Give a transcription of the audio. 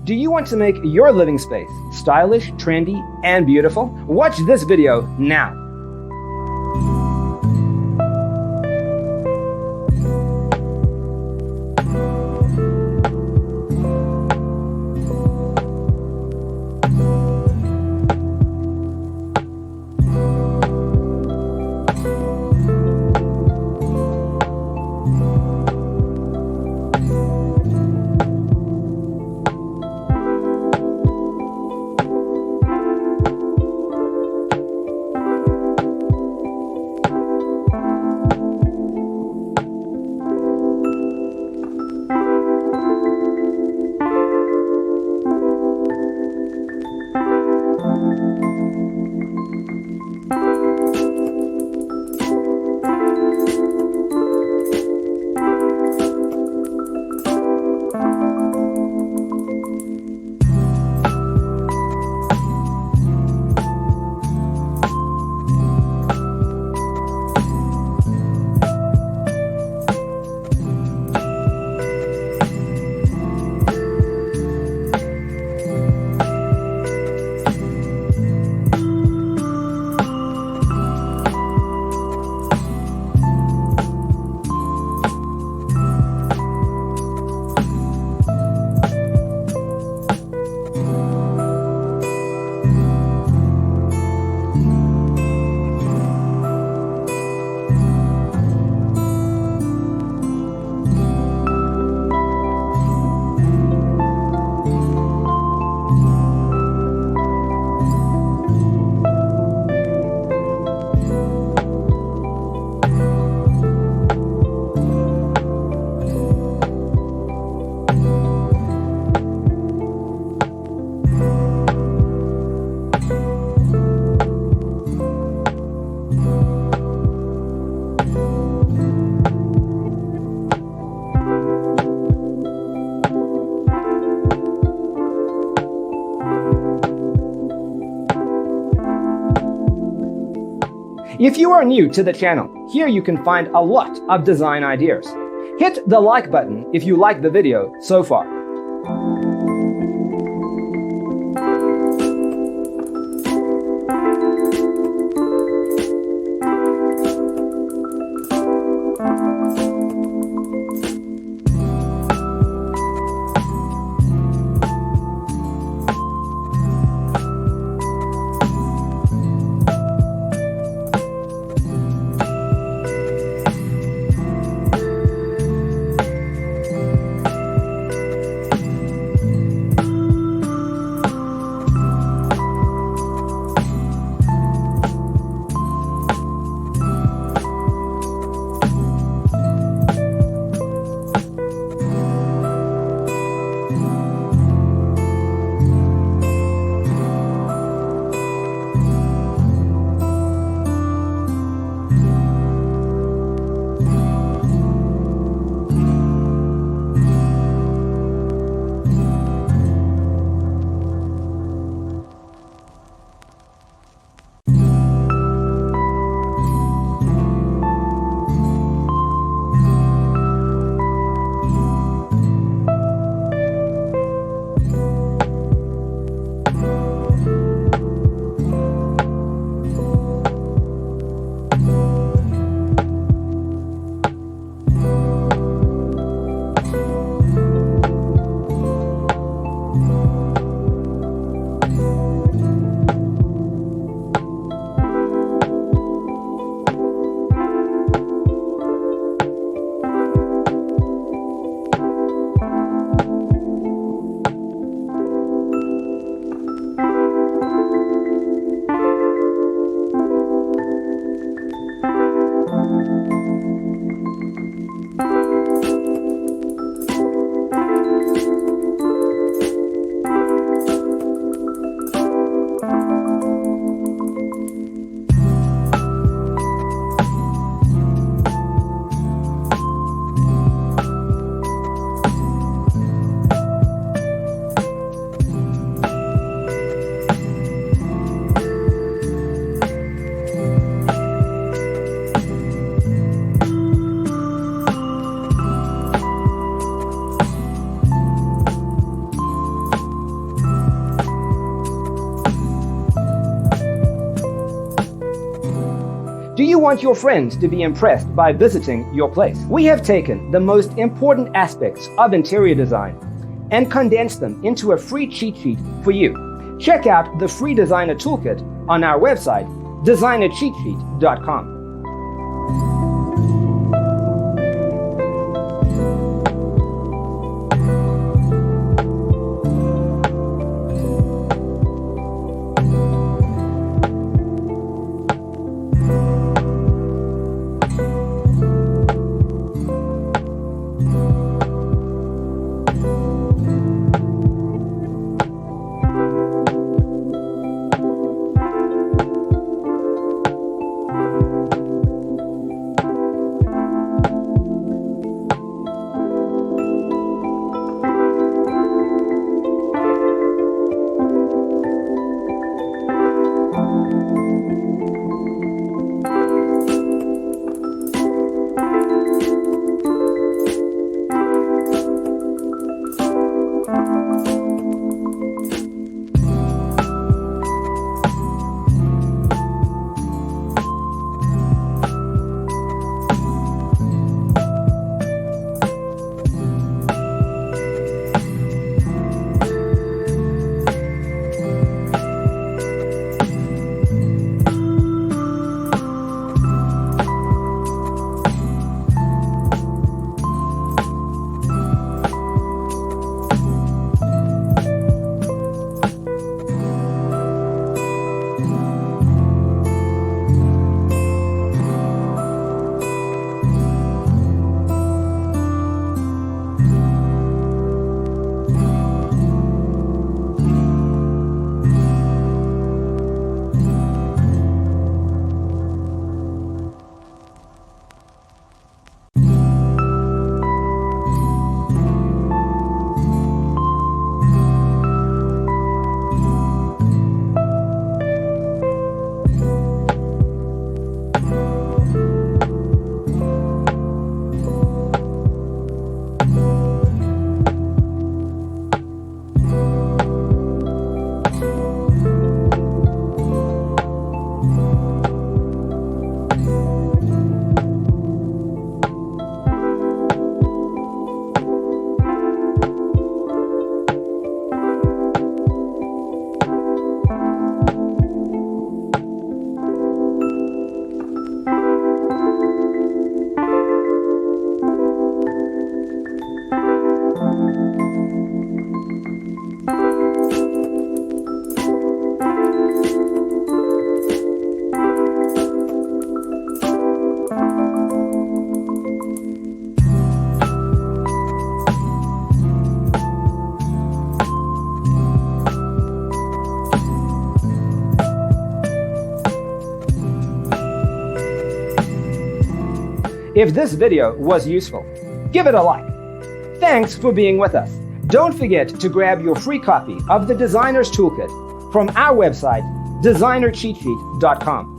Do you want to make your living space stylish, trendy, and beautiful? Watch this video now. If you are new to the channel, here you can find a lot of design ideas. Hit the like button if you like the video so far. you want your friends to be impressed by visiting your place? We have taken the most important aspects of interior design and condensed them into a free cheat sheet for you. Check out the free designer toolkit on our website, designercheatsheet.com. If this video was useful, give it a like. Thanks for being with us. Don't forget to grab your free copy of the Designer's Toolkit from our website, designercheatsheet.com.